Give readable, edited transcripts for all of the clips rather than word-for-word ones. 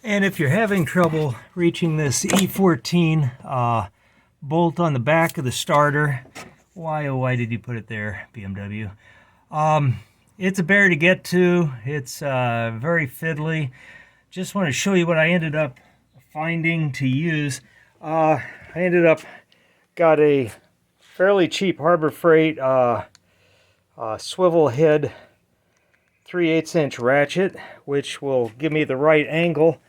And if you're having trouble reaching this E14 bolt on the back of the starter, why oh why did you put it there, BMW? It's a bear to get to. It's very fiddly. Just want to show you what I ended up finding to use. I ended up got a fairly cheap Harbor Freight swivel head 3/8 inch ratchet, which will give me the right angle.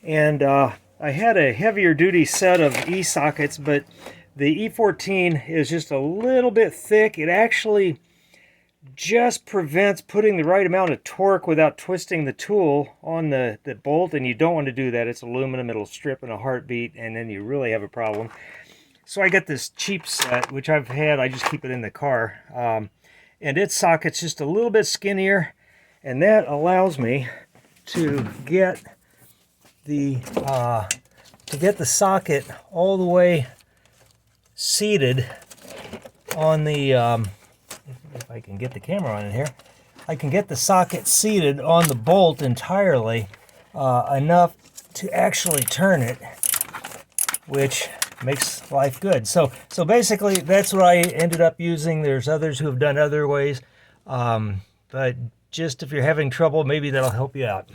And I had a heavier duty set of E-sockets, but the E14 is just a little bit thick. It actually just prevents putting the right amount of torque without twisting the tool on the bolt, and you don't want to do that. It's aluminum, it'll strip in a heartbeat, and then you really have a problem. So I got this cheap set, which I've had, I just keep it in the car, and its socket's just a little bit skinnier, and that allows me to get the socket all the way seated on the if I can get the camera on it here, I can get the socket seated on the bolt entirely, enough to actually turn it, which makes life good. So basically that's what I ended up using. There's others who have done other ways, but just if you're having trouble, maybe that'll help you out.